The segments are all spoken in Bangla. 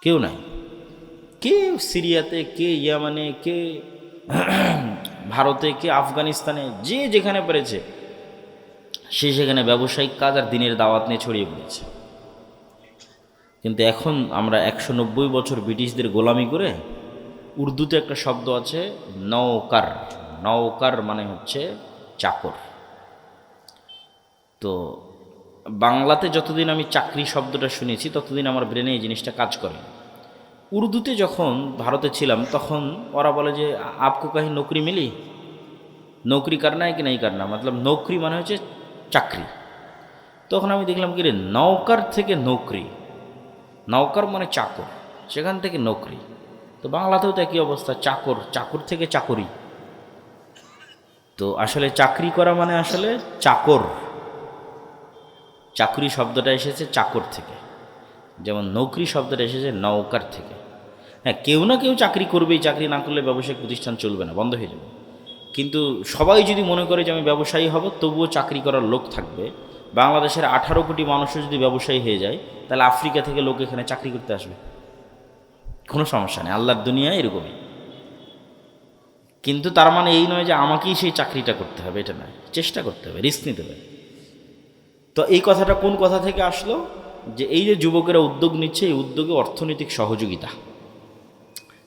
কেউ নাই। কে সিরিয়াতে, কে ইয়ামানে, কে ভারতে, কে আফগানিস্তানে, যে যেখানে পেরেছে সে সেখানে ব্যবসায়িক কাজ আর দিনের দাওয়াত নিয়ে ছড়িয়ে পড়েছে। কিন্তু এখন আমরা 190 বছর ব্রিটিশদের গোলামি করে, উর্দুতে একটা শব্দ আছে নওকার। নওকার মানে হচ্ছে চাকর। তো বাংলাতে যতদিন আমি চাকরি শব্দটা শুনেছি ততদিন আমার ব্রেনে এই জিনিসটা কাজ করে। উর্দুতে যখন ভারতে ছিলাম তখন ওরা বলে যে আপকো কাহি নৌকরি মিলি, নৌকরি করনা है कि नहीं करना, मतलब নৌকরি মানে হচ্ছে চাকরি। তখন আমি দেখলাম কি রে, নৌকার থেকে নৌকরি, নৌকার মানে চাকর, সেখান থেকে নৌকরি। তো বাংলাতেও তো একই অবস্থা, চাকর, চাকর থেকে চাকরি। তো আসলে চাকরি করা মানে আসলে চাকর। চাকরি শব্দটা এসেছে চাকর থেকে, যেমন নৌকরি শব্দটা এসেছে নৌকার থেকে। হ্যাঁ, কেউ না কেউ চাকরি করবেই, চাকরি না করলে ব্যবসায়িক প্রতিষ্ঠান চলবে না, বন্ধ হয়ে যাবে। কিন্তু সবাই যদি মনে করে যে আমি ব্যবসায়ী হব, তবুও চাকরি করার লোক থাকবে। বাংলাদেশের 18 কোটি মানুষও যদি ব্যবসায়ী হয়ে যায়, তাহলে আফ্রিকা থেকে লোক এখানে চাকরি করতে আসবে, কোনো সমস্যা নেই। আল্লাহর দুনিয়া এরকমই। কিন্তু তার মানে এই নয় যে আমাকেই সেই চাকরিটা করতে হবে, এটা নয়, চেষ্টা করতে হবে, রিস্ক নিতে হবে। তো এই কথাটা কোন কথা থেকে আসলো, যে এই যে যুবকেরা উদ্যোগ নিচ্ছে, এই উদ্যোগে অর্থনৈতিক সহযোগিতা।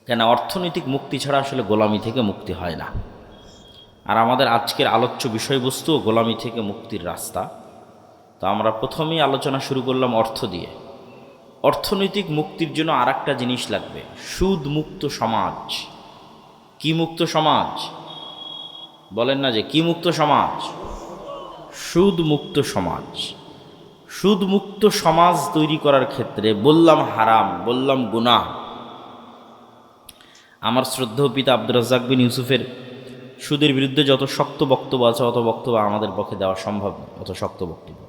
কেন, অর্থনৈতিক মুক্তি ছাড়া আসলে গোলামি থেকে মুক্তি হয় না। আর আমাদের আজকের আলোচ্য বিষয়বস্তু গোলামি থেকে মুক্তির রাস্তা। তো আমরা প্রথমেই আলোচনা শুরু করলাম অর্থ দিয়ে। অর্থনৈতিক মুক্তির জন্য আর একটা জিনিস লাগবে, সুদ মুক্ত সমাজ। কি মুক্ত সমাজ বলেন না, যে কি মুক্ত সমাজ? সুদ মুক্ত সমাজ। সুদ মুক্ত সমাজ তৈরি করার ক্ষেত্রে বললাম হারাম, বললাম গুনাহ। আমার শ্রদ্ধেয় পিতা আব্দুর রাজ্জাক বিন ইউসুফের সুদের বিরুদ্ধে যত শক্ত বক্তব্য আছে, অত বক্তব্য আমাদের পক্ষে দেওয়া সম্ভব নয়, অত শক্ত বক্তব্য।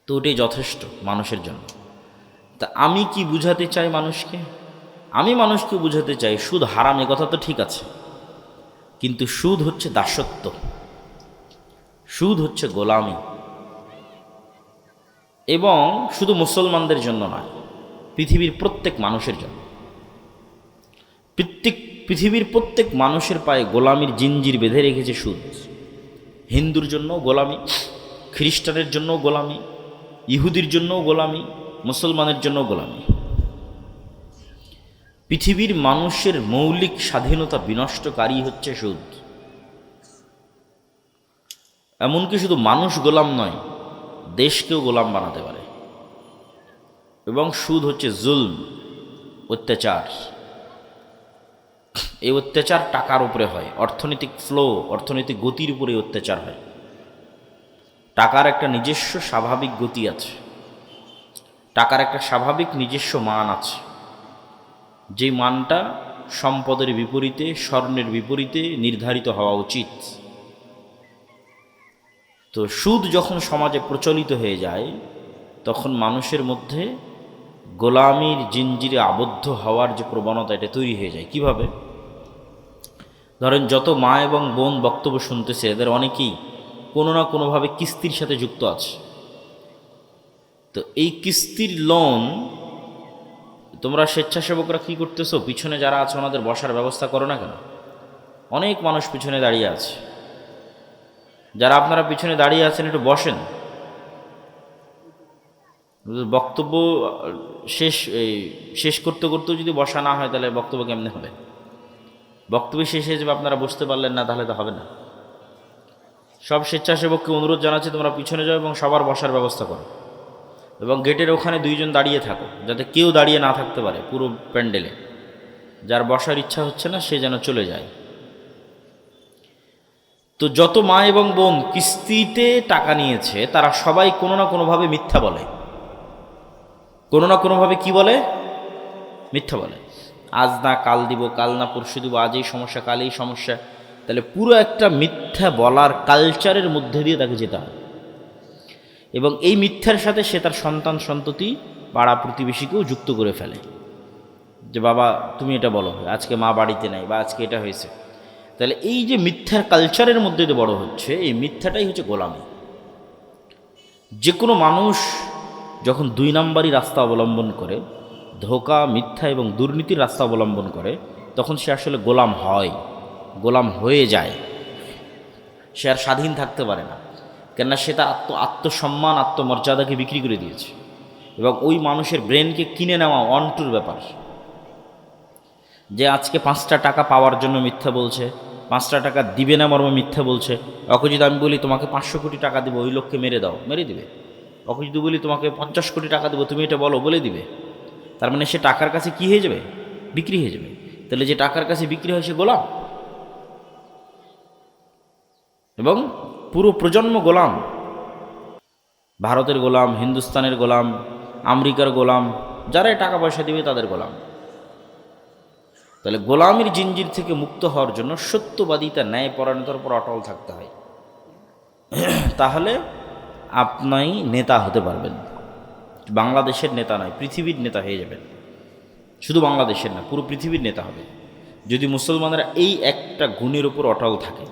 তো ওটাই যথেষ্ট মানুষের জন্য। তা আমি কি বুঝাতে চাই মানুষকে? আমি মানুষকে বুঝাতে চাই সুদ হারাম, এ কথা তো ঠিক আছে, কিন্তু সুদ হচ্ছে দাসত্ব, সুদ হচ্ছে গোলামি। এবং শুধু মুসলমানদের জন্য নয়, পৃথিবীর প্রত্যেক মানুষের জন্য। পৃথিবীর প্রত্যেক মানুষের পায়ে গোলামির জিঞ্জির বেঁধে রেখেছে সুদ। হিন্দুর জন্য গোলামি, খ্রিস্টানের জন্য গোলামি, ইহুদির জন্য গোলামি, মুসলমানের জন্য গোলামি। পৃথিবীর মানুষের মৌলিক স্বাধীনতা বিনষ্টকারী হচ্ছে সুদ। এমনকি শুধু মানুষ গোলাম নয়, দেশকেও গোলাম বানাতে পারে। এবং সুদ হচ্ছে জুলম, অত্যাচার। এই অত্যাচার টাকার উপরে হয়, অর্থনৈতিক ফ্লো, অর্থনৈতিক গতির উপরে অত্যাচার হয়। টাকার একটা নিজস্ব স্বাভাবিক গতি আছে, টাকার একটা স্বাভাবিক নিজস্ব মান আছে, যে মানটা সম্পদের বিপরীতে, স্বর্ণের বিপরীতে নির্ধারিত হওয়া উচিত। তো সুদ যখন সমাজে প্রচলিত হয়ে যায়, তখন মানুষের মধ্যে গোলামির জিঞ্জিরে আবদ্ধ হওয়ার যে প্রবণতা, এটা তৈরি হয়ে যায়। কিভাবে? ধরেন, যত মা এবং বোন বক্তব্য শুনতেছে, এদের অনেকেই কোনো না কোনোভাবে কিস্তির সাথে যুক্ত আছে। তো এই কিস্তির লোন, তোমরা স্বেচ্ছাসেবকরা কী করতেছো? পিছনে যারা আছে ওনাদের বসার ব্যবস্থা করো না কেন? অনেক মানুষ পিছনে দাঁড়িয়ে আছে। যারা আপনারা পিছনে দাঁড়িয়ে আছেন, একটু বসেন। বক্তব্য শেষ করতে করতেও যদি বসা না হয়, তাহলে বক্তব্য কেমনে হবে? বক্তব্য শেষ হয়ে যাবে, আপনারা বুঝতে পারলেন না, তাহলে তো হবে না। সব স্বেচ্ছাসেবককে অনুরোধ জানাচ্ছি, তোমরা পিছনে যাও এবং সবার বসার ব্যবস্থা করো। এবং গেটের ওখানে 2 জন দাঁড়িয়ে থাকো, যাতে কেউ দাঁড়িয়ে না থাকতে পারে পুরো প্যান্ডেলে। যার বসার ইচ্ছা হচ্ছে না, সে যেন চলে যায়। তো যত মা এবং বোন কিস্তিতে টাকা নিয়েছে, তারা সবাই কোনো না কোনোভাবে মিথ্যা বলে। কোনো না কোনোভাবে কি বলে? মিথ্যা বলে। আজ না কাল দিব, কাল না পরশু দিব, আজ এই সমস্যা, কাল এই সমস্যা। তাহলে পুরো একটা মিথ্যা বলার কালচারের মধ্যে দিয়ে তাকে যেতে হয়। এবং এই মিথ্যার সাথে সে তার সন্তান সন্ততি, পাড়া প্রতিবেশীকেও যুক্ত করে ফেলে, যে বাবা তুমি এটা বলো, আজকে মা বাড়িতে নাই, বা আজকে এটা হয়েছে। তাহলে এই যে মিথ্যার কালচারের মধ্যে দিয়ে বড় হচ্ছে, এই মিথ্যাটাই হচ্ছে গোলামি। যে কোনো মানুষ যখন 2 নম্বরই রাস্তা অবলম্বন করে, ধোঁকা, মিথ্যা এবং দুর্নীতির রাস্তা অবলম্বন করে, তখন সে আসলে গোলাম হয়, গোলাম হয়ে যায়। সে আর স্বাধীন থাকতে পারে না, কেননা সে তার আত্মসম্মান, আত্মমর্যাদাকে বিক্রি করে দিয়েছে। এবং ওই মানুষের ব্রেনকে কিনে নেওয়া অন্টুর ব্যাপার। যে আজকে 5টা টাকা পাওয়ার জন্য মিথ্যা বলছে, 5টা টাকা দিবে না মর্মে মিথ্যা বলছে, ওকে যদি আমি বলি তোমাকে 500 কোটি টাকা দেবো, ওই লোককে মেরে দাও, মেরে দিবে। ওকে যদি বলি তোমাকে 50 কোটি টাকা দেবো, তুমি এটা বলো, বলে দিবে। তার মানে সে টাকার কাছে কি হয়ে যাবে? বিক্রি হয়ে যাবে। তাহলে যে টাকার কাছে বিক্রি হয় সে গোলাম, এবং পুরো প্রজন্ম গোলাম। ভারতের গোলাম, হিন্দুস্তানের গোলাম, আমেরিকার গোলাম, যারাই টাকা পয়সা দিবে তাদের গোলাম। তাহলে গোলামির জিঞ্জির থেকে মুক্ত হওয়ার জন্য সত্যবাদিতা, ন্যায়পরায়ণতার উপর অটল থাকতে হয়। তাহলে আপনি নেতা হতে পারবেন। বাংলাদেশের নেতা নয়, পৃথিবীর নেতা হয়ে যাবেন। শুধু বাংলাদেশের না, পুরো পৃথিবীর নেতা হবে যদি মুসলমানরা এই একটা গুণের উপর অটল থাকে,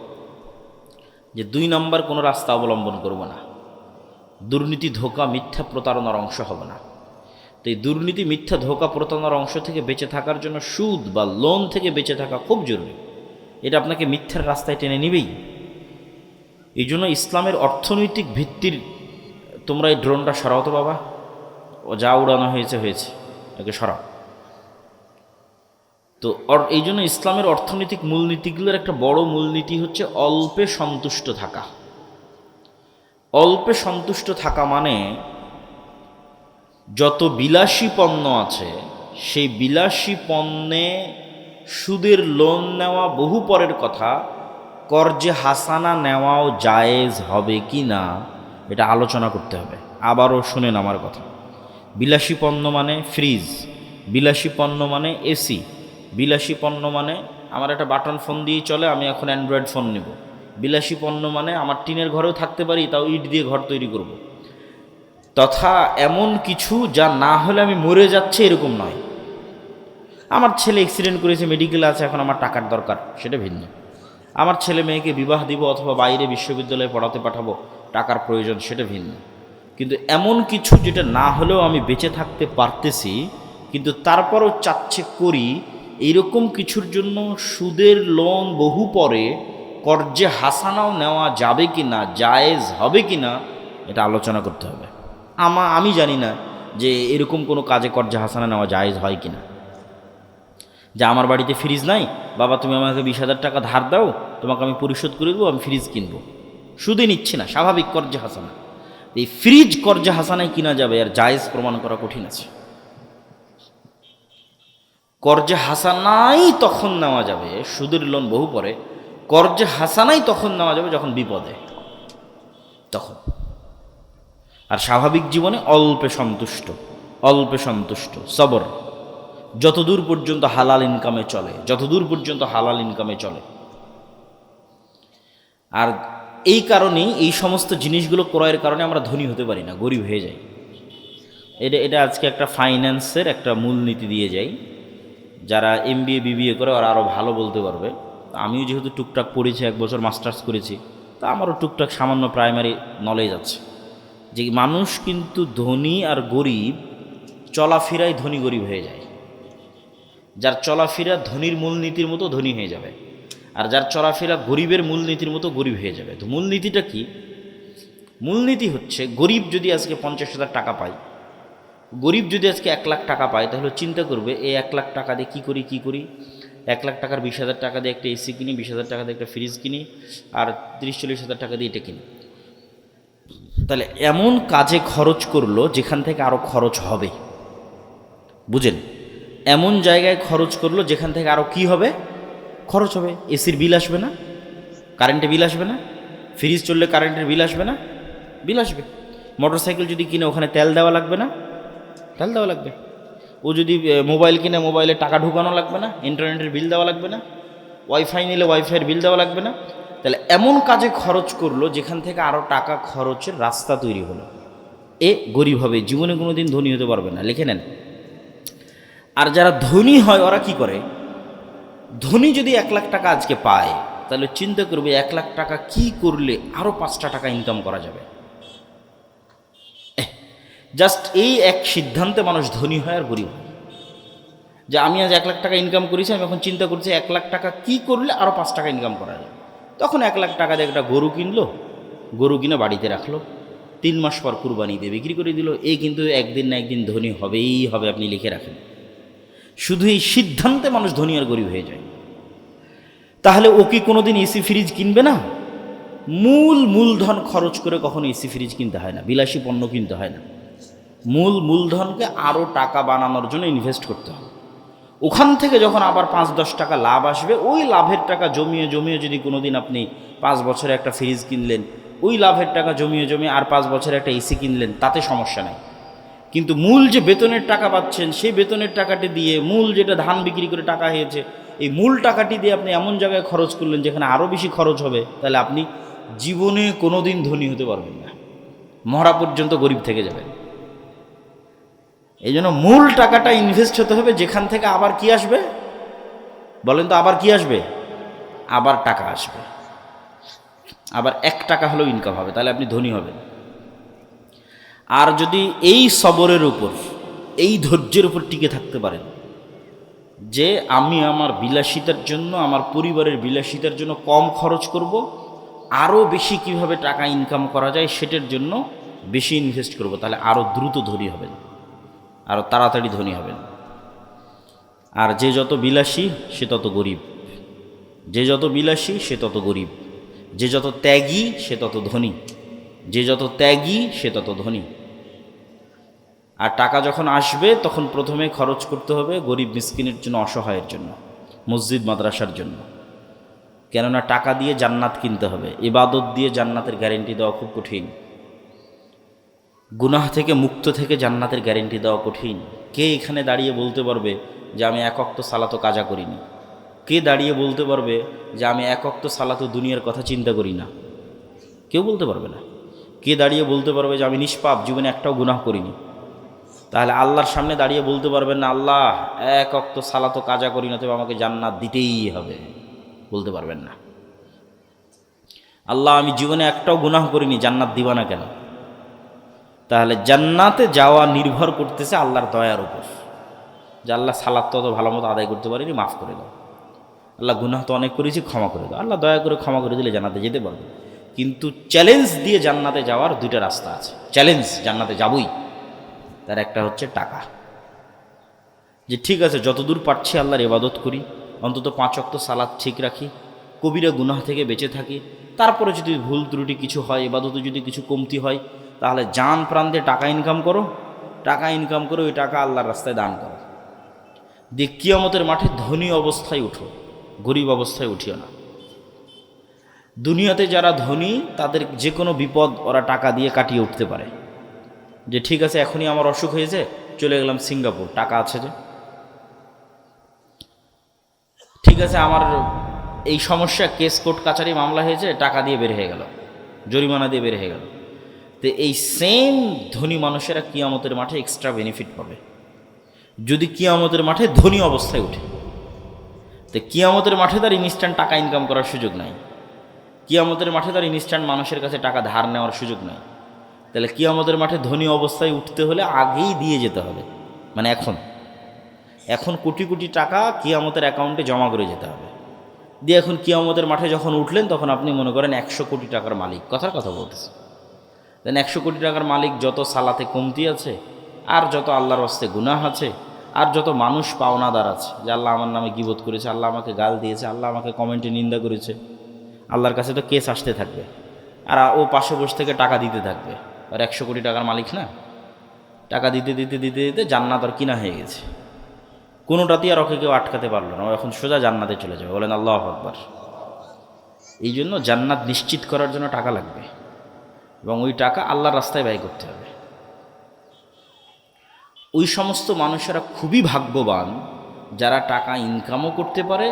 যে 2 নম্বর কোনো রাস্তা অবলম্বন করব না, দুর্নীতি, ধোঁকা, মিথ্যা, প্রতারণার অংশ হবে না। তো এই দুর্নীতি, মিথ্যা, ধোঁকা, প্রতারণার অংশ থেকে বেঁচে থাকার জন্য সুদ বা লোন থেকে বেঁচে থাকা খুব জরুরি। এটা আপনাকে মিথ্যার রাস্তায় টেনে নিবেই। এই জন্য ইসলামের অর্থনৈতিক ভিত্তির, তোমরা এই ড্রোনটা সরাও তো বাবা, ও যা উড়ানো হয়েছে হয়েছে, একে সরাও। তো এই জন্য ইসলামের অর্থনৈতিক মূলনীতিগুলোর একটা বড় মূলনীতি হচ্ছে অল্পে সন্তুষ্ট থাকা। অল্পে সন্তুষ্ট থাকা মানে যত বিলাসী পণ্য আছে, সেই বিলাসী পণ্যে সুদের লোন নেওয়া বহু পরের কথা, কর্জে হাসানা নেওয়াও জায়েজ হবে কি না এটা আলোচনা করতে হবে। আবারও শুনেন আমার কথা। বিলাসী পণ্য মানে ফ্রিজ, বিলাসী পণ্য মানে এসি, বিলাসী পণ্য মানে আমার একটা বাটন ফোন দিয়েই চলে, আমি এখন অ্যান্ড্রয়েড ফোন নেব। বিলাসী পণ্য মানে আমার টিনের ঘরেও থাকতে পারি, তাও ইট দিয়ে ঘর তৈরি করব। তথা এমন কিছু যা না হলে আমি মরে যাচ্ছে এরকম নয়। আমার ছেলে অ্যাক্সিডেন্ট করেছে, মেডিকেলে আছে, এখন আমার টাকার দরকার, সেটা ভিন্ন। আমার ছেলে মেয়েকে বিবাহ দিব অথবা বাইরে বিশ্ববিদ্যালয়ে পড়াতে পাঠাবো, টাকার প্রয়োজন, সেটা ভিন্ন। কিন্তু এমন কিছু যেটা না হলেও আমি বেঁচে থাকতে পারতেছি, কিন্তু তারপরও চাচ্ছে করি, এইরকম কিছুর জন্য সুদের লোন বহু পরে কর্জে হাসানাও নেওয়া যাবে কি না, জায়েজ হবে কি না, এটা আলোচনা করতে হবে। আমি জানি না যে এরকম কোনো কাজে কর্জে হাসানা নেওয়া জায়েজ হয় কি না। যে আমার বাড়িতে ফ্রিজ নাই, বাবা তুমি আমাকে 20,000 টাকা ধার দাও, তোমাকে আমি পরিশোধ করে দেবো, আমি ফ্রিজ কিনবো। সুদে নিচ্ছি না, স্বাভাবিক কর্জে হাসানা। এই ফ্রিজ কর্জে হাসানায় কিনা যাবে, আর জায়েজ প্রমাণ করা কঠিন আছে। কর্জে হাসানাই তখন নেওয়া যাবে, সুদের লোন বহু পরে, কর্জে হাসানাই তখন নেওয়া যাবে যখন বিপদে, তখন। আর স্বাভাবিক জীবনে অল্পে সন্তুষ্ট, অল্পে সন্তুষ্ট, সবর, যতদূর পর্যন্ত হালাল ইনকামে চলে, যতদূর পর্যন্ত হালাল ইনকামে চলে। আর এই কারণেই এই সমস্ত জিনিসগুলো ক্রয়ের কারণে আমরা ধনী হতে পারি না, গরিব হয়ে যাই। এটা আজকে একটা ফাইন্যান্সের একটা মূলনীতি দিয়ে যাই। যারা MBA BBA করে ওরা আরও ভালো বলতে পারবে। আমিও যেহেতু টুকটাক পড়েছি, 1 বছর মাস্টার্স করেছি, তা আমারও টুকটাক সামান্য প্রাইমারি নলেজ আছে যে মানুষ কিন্তু ধনী আর গরিব চলাফেরায় ধনী গরিব হয়ে যায়। যার চলাফেরা ধনীর মূলনীতির মতো ধনী হয়ে যাবে, আর যার চলাফেরা গরিবের মূলনীতির মতো গরিব হয়ে যাবে। তো মূলনীতিটা কি? মূলনীতি হচ্ছে, গরিব যদি আজকে 50,000 টাকা পায়, গরিব যদি আজকে 1 লাখ টাকা পায়, তাহলে চিন্তা করবে এই 1 লাখ টাকা দিয়ে কী করি। 1 লাখ টাকার 20,000 টাকা দিয়ে একটা এসি কিনি, 20,000 টাকা দিয়ে একটা ফ্রিজ কিনি, আর 30-40,000 টাকা দিয়ে এটা কিনি। তাহলে এমন কাজে খরচ করলো যেখান থেকে আরও খরচ হবে, বুঝেন? এমন জায়গায় খরচ করলো যেখান থেকে আরও কি হবে, খরচ হবে। এসির বিল আসবে না, কারেন্টের বিল আসবে না, ফ্রিজ চললে কারেন্টের বিল আসবে না, বিল আসবে। মোটরসাইকেল যদি কিনে ওখানে তেল দেওয়া লাগবে না, তেল দেওয়া লাগবে। ও যদি মোবাইল কিনে মোবাইলে টাকা ঢুকানো লাগবে না, ইন্টারনেটের বিল দেওয়া লাগবে না, ওয়াইফাই নিলে ওয়াইফাইয়ের বিল দেওয়া লাগবে না। তাহলে এমন কাজে খরচ করলো যেখান থেকে আরও টাকা খরচের রাস্তা তৈরি হলো, এ গরিব হবে, জীবনে কোনো দিন ধনী হতে পারবে না, লিখে নেন। আর যারা ধনী হয় ওরা কি করে? ধনী যদি 1 লাখ টাকা আজকে পায়, তাহলে চিন্তা করবে 1 লাখ টাকা কি করলে আরও 5টা টাকা ইনকাম করা যাবে। জাস্ট এই এক সিদ্ধান্তে মানুষ ধনী হয় আর গরিব হয়। যে আমি আজ 1 লাখ টাকা ইনকাম করেছি, আমি এখন চিন্তা করছি 1 লাখ টাকা কী করলে আরও 5 টাকা ইনকাম করা যায়। তখন 1 লাখ টাকা দিয়ে একটা গরু কিনলো, গরু কিনে বাড়িতে রাখলো, 3 মাস পর কুরবানি দিয়ে বিক্রি করে দিল। এই কিন্তু একদিন না একদিন ধনী হবেই হবে, আপনি লিখে রাখেন। শুধু এই সিদ্ধান্তে মানুষ ধনী আর গরিব হয়ে যায়। তাহলে ও কি কোনোদিন এসি ফ্রিজ কিনবে না? মূলধন খরচ করে কখনো এসি ফ্রিজ কিনতে হয় না, বিলাসী পণ্য কিনতে হয় না। মূলধনকে আরও টাকা বানানোর জন্য ইনভেস্ট করতে হবে। ওখান থেকে যখন আবার 5-10 টাকা লাভ আসবে, ওই লাভের টাকা জমিয়ে জমিয়ে যদি কোনো দিন আপনি 5 বছরে একটা ফ্রিজ কিনলেন, ওই লাভের টাকা জমিয়ে জমিয়ে আর 5 বছরে একটা এসি কিনলেন, তাতে সমস্যা নাই। কিন্তু মূল যে বেতনের টাকা পাচ্ছেন, সেই বেতনের টাকাটি দিয়ে মূল যেটা ধান বিক্রি করে টাকা হয়েছে, এই মূল টাকাটি দিয়ে আপনি এমন জায়গায় খরচ করলেন যেখানে আরও বেশি খরচ হবে, তাহলে আপনি জীবনে কোনো দিন ধনী হতে পারবেন না, মরা পর্যন্ত গরিব থেকে যাবেন। এই জন্য মূল টাকাটা ইনভেস্ট হতে হবে, যেখান থেকে আবার কি আসবে বলেন তো? আবার কি আসবে? আবার টাকা আসবে, আবার 1 টাকা হলেও ইনকাম হবে, তাহলে আপনি ধনী হবেন। আর যদি এই সবরের উপর, এই ধৈর্যের উপর টিকে থাকতে পারেন, যে আমি আমার বিলাসিতার জন্য, আমার পরিবারের বিলাসিতার জন্য কম খরচ করব, আরও বেশি কিভাবে টাকা ইনকাম করা যায় সেটার জন্য বেশি ইনভেস্ট করব, তাহলে আরও দ্রুত ধনী হবেন, আরও তাড়াতাড়ি ধনী হবেন। আর যে যত বিলাসী সে তত গরিব, যে যত বিলাসী সে তত গরিব, যে যত ত্যাগী সে তত ধনী, যে যত ত্যাগী সে তত ধনী। আর টাকা যখন আসবে তখন প্রথমে খরচ করতে হবে গরিব মিসকিনের জন্য, অসহায়ের জন্য, মসজিদ মাদ্রাসার জন্য। কেননা টাকা দিয়ে জান্নাত কিনতে হবে, ইবাদত দিয়ে জান্নাতের গ্যারেন্টি দেওয়া খুব কঠিন। গুনাহ থেকে মুক্ত থেকে জান্নাতের গ্যারেন্টি দেওয়া কঠিন। কে এখানে দাঁড়িয়ে বলতে পারবে যে আমি 1 ওয়াক্ত সালাতও কাজা করিনি? কে দাঁড়িয়ে বলতে পারবে যে আমি 1 ওয়াক্ত সালাতও দুনিয়ার কথা চিন্তা করি না? কেউ বলতে পারবে না। কে দাঁড়িয়ে বলতে পারবে যে আমি নিষ্পাপ, জীবনে একটাও গুনাহ করিনি? তাহলে আল্লাহর সামনে দাঁড়িয়ে বলতে পারবেন না আল্লাহ 1 ওয়াক্ত সালাতও কাজা করি না, তবে আমাকে জান্নাত দিতেই হবে? বলতে পারবেন না। আল্লাহ আমি জীবনে একটাও গুনাহ করিনি, জান্নাত দিবা না কেন? তাহলে জান্নাতে যাওয়া নির্ভর করতেছে আল্লাহর দয়ার উপর, যে আল্লাহ সালাত তো ভালো মতো আদায় করতে পারিনি, মাফ করে দাও। আল্লাহ গুনাহ তো অনেক করেছি, ক্ষমা করে দাও। আল্লাহ দয়া করে ক্ষমা করে দিলে জান্নাতে যেতে পারবে। কিন্তু চ্যালেঞ্জ দিয়ে জান্নাতে যাওয়ার 2টা রাস্তা আছে। চ্যালেঞ্জ, জান্নাতে যাবই, তার একটা হচ্ছে টাকা। যে ঠিক আছে যতদূর পারছি আল্লাহর ইবাদত করি, অন্তত 5 ওয়াক্ত সালাত ঠিক রাখি, কবিরা গুনাহ থেকে বেঁচে থাকি। তারপরে যদি ভুল ত্রুটি কিছু হয়, ইবাদতে যদি কিছু কমতি হয়, তাহলে জান প্রাণ দিয়ে টাকা ইনকাম করো, টাকা ইনকাম করে ওই টাকা আল্লাহর রাস্তায় দান করো। দিয়ে কিয়ামতের মাঠে ধনী অবস্থায় উঠো, গরিব অবস্থায় উঠিও না। দুনিয়াতে যারা ধনী তাদের যে কোনো বিপদ ওরা টাকা দিয়ে কাটিয়ে উঠতে পারে। যে ঠিক আছে এখনই আমার অসুখ হয়েছে, চলে গেলাম সিঙ্গাপুর, টাকা আছে যে। ঠিক আছে আমার এই সমস্যা, কেস কোর্ট কাচারি মামলা হয়েছে, টাকা দিয়ে বের হয়ে গেল, জরিমানা দিয়ে বের হয়ে গেল। তো এই সেম ধনী মানুষেরা কিয়ামতের মাঠে এক্সট্রা বেনিফিট পাবে যদি কিয়ামতের মাঠে ধনী অবস্থায় উঠে। তো কিয়ামতের মাঠে তার ইনস্ট্যান্ট টাকা ইনকাম করার সুযোগ নাই, কিয়ামতের মাঠে তার ইনস্ট্যান্ট মানুষের কাছে টাকা ধার নেওয়ার সুযোগ নাই। তাহলে কিয়ামতের মাঠে ধনী অবস্থায় উঠতে হলে আগেই দিয়ে যেতে হবে, মানে এখন কোটি কোটি টাকা কিয়ামতের অ্যাকাউন্টে জমা করে যেতে হবে। দিয়ে এখন কিয়ামতের মাঠে যখন উঠলেন তখন আপনি মনে করেন 100 কোটি টাকার মালিক, কথার কথা বলতেছে। দেন 100 কোটি টাকার মালিক, যত সালাতে কমতি আছে, আর যত আল্লাহর রাস্তায় গুনাহ আছে, আর যত মানুষ পাওনাদার আছে, যে আল্লাহ আমার নামে গীবত করেছে, আল্লাহ আমাকে গাল দিয়েছে, আল্লাহ আমাকে কমেন্টে নিন্দা করেছে, আল্লাহর কাছে তো কেস আসতে থাকবে। আর ও পাশে বসে থেকে টাকা দিতে থাকবে। আর 100 কোটি টাকার মালিক না, টাকা দিতে দিতে দিতে দিতে জান্নাত আর কিনা হয়ে গেছে। কোনোটাতেই আর ওকে কেউ আটকাতে পারলো না, ও এখন সোজা জান্নাতে চলে যাবে। বলেন আল্লাহু আকবার। এই জন্য জান্নাত নিশ্চিত করার জন্য টাকা লাগবে, এবং ওই টাকা আল্লাহর রাস্তায় ব্যয় করতে হবে। ওই সমস্ত মানুষেরা খুবই ভাগ্যবান যারা টাকা ইনকামও করতে পারে,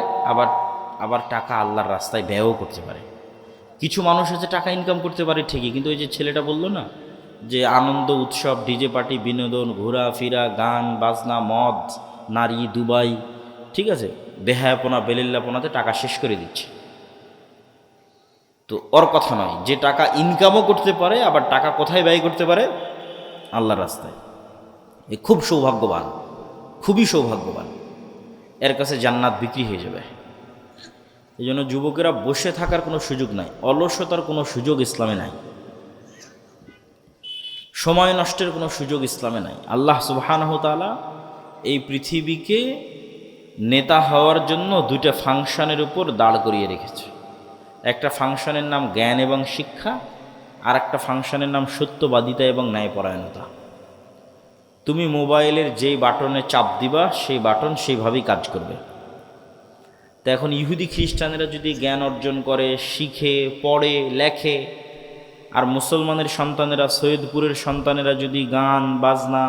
আবার টাকা আল্লাহর রাস্তায় ব্যয়ও করতে পারে। কিছু মানুষ আছে টাকা ইনকাম করতে পারে ঠিকই, কিন্তু ওই যে ছেলেটা বললো না যে আনন্দ উৎসব, ডিজে পার্টি, বিনোদন, ঘোরাফেরা, গান বাজনা, মদ, নারী, দুবাই, ঠিক আছে, বেহায়াপনা বেলিল্লাপনাতে টাকা শেষ করে দিচ্ছে। তো ওর কথা নয়, যে টাকা ইনকামও করতে পারে আবার টাকা কোথায় ব্যয় করতে পারে? আল্লাহর রাস্তায়, এ খুব সৌভাগ্যবান, খুবই সৌভাগ্যবান, এর কাছে জান্নাত বিক্রি হয়ে যাবে। এই জন্য যুবকেরা বসে থাকার কোনো সুযোগ নাই, অলসতার কোনো সুযোগ ইসলামে নাই, সময় নষ্টের কোনো সুযোগ ইসলামে নাই। আল্লাহ সুবহানাহু ওয়া তাআলা এই পৃথিবীকে নেতা হওয়ার জন্য দুইটা ফাংশনের উপর দাঁড় করিয়ে রেখেছে। একটা ফাংশনের নাম জ্ঞান এবং শিক্ষা, আর একটা ফাংশনের নাম সত্যবাদিতা এবং ন্যায়পরায়ণতা। তুমি মোবাইলের যেই বাটনে চাপ দিবা সেই বাটন সেইভাবেই কাজ করবে। তো এখন ইহুদি খ্রিস্টানেরা যদি জ্ঞান অর্জন করে, শিখে, পড়ে, লেখে, আর মুসলমানের সন্তানেরা, সৈয়দপুরের সন্তানেরা যদি গান বাজনা,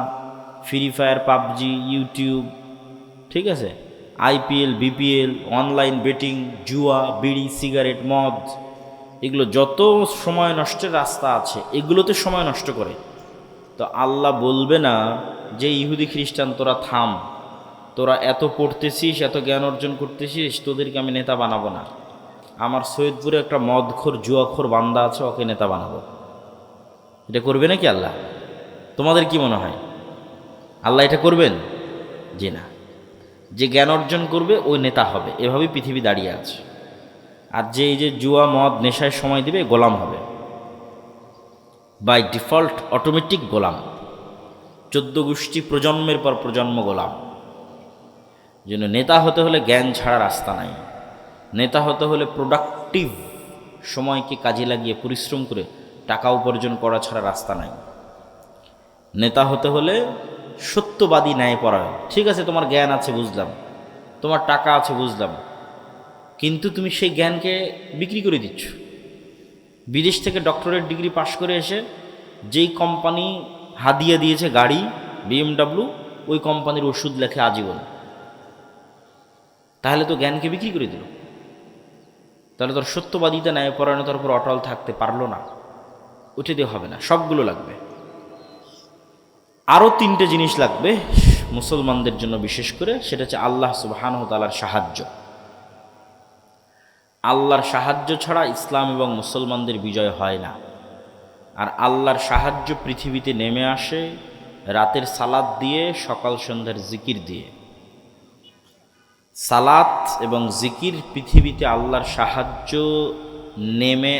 ফ্রি ফায়ার, পাবজি, ইউটিউব, ঠিক আছে, আইপিএল, বিপিএল, অনলাইন বেটিং, জুয়া, বিড়ি, সিগারেট, মদ, এগুলো যত সময় নষ্টের রাস্তা আছে এগুলোতে সময় নষ্ট করে, তো আল্লাহ বলবে না যে ইহুদি খ্রিস্টান তোরা থাম, তোরা এত পড়তেছিস, এত জ্ঞান অর্জন করতেছিস, তোদেরকে আমি নেতা বানাবো না। আমার সৈয়দপুরে একটা মদখোর, জুয়াখোর বান্দা আছে, ওকে নেতা বানাবো। এটা করবে নাকি আল্লাহ? তোমাদের কি মনে হয় আল্লাহ এটা করবেন? জি না। যে জ্ঞান অর্জন করবে ওই নেতা হবে, এভাবেই পৃথিবী দাঁড়িয়ে আছে। আর যে এই যে জুয়া, মদ, নেশায় সময় দিবে, গোলাম হবে, বাই ডিফল্ট অটোমেটিক গোলাম। 14 গোষ্ঠী প্রজন্মের পর প্রজন্ম গোলাম। জন্য নেতা হতে হলে জ্ঞান ছাড়া রাস্তা নাই। নেতা হতে হলে প্রোডাক্টিভ, সময়কে কাজে লাগিয়ে পরিশ্রম করে টাকা উপার্জন করা ছাড়া রাস্তা নাই। নেতা হতে হলে সত্যবাদী, ন্যায়পরায়ণ। ঠিক আছে, তোমার জ্ঞান আছে বুঝলাম, তোমার টাকা আছে বুঝলাম, কিন্তু তুমি সেই জ্ঞানকে বিক্রি করে দিচ্ছ। বিদেশ থেকে ডক্টরেট ডিগ্রি পাশ করে এসে যেই কোম্পানি হাদিয়া দিয়েছে গাড়ি, BMW, ওই কোম্পানির ওষুধ লেখে আজীবন, তাহলে তো জ্ঞানকে বিক্রি করে দিল। তাহলে তোর সত্যবাদিতা, ন্যায়পরায়ণতার উপর অটল থাকতে পারলো না, উঠে দিয়ে হবে না, সবগুলো লাগবে। আরও 3টে জিনিস লাগবে মুসলমানদের জন্য বিশেষ করে, সেটা হচ্ছে আল্লাহ সুবহানাহু ওয়া তাআলার সাহায্য। আল্লাহর সাহায্য ছাড়া ইসলাম এবং মুসলমানদের বিজয় হয় না। আর আল্লাহর সাহায্য পৃথিবীতে নেমে আসে রাতের সালাত দিয়ে, সকাল সন্ধ্যার জিকির দিয়ে। সালাত এবং জিকির পৃথিবীতে আল্লাহর সাহায্য নেমে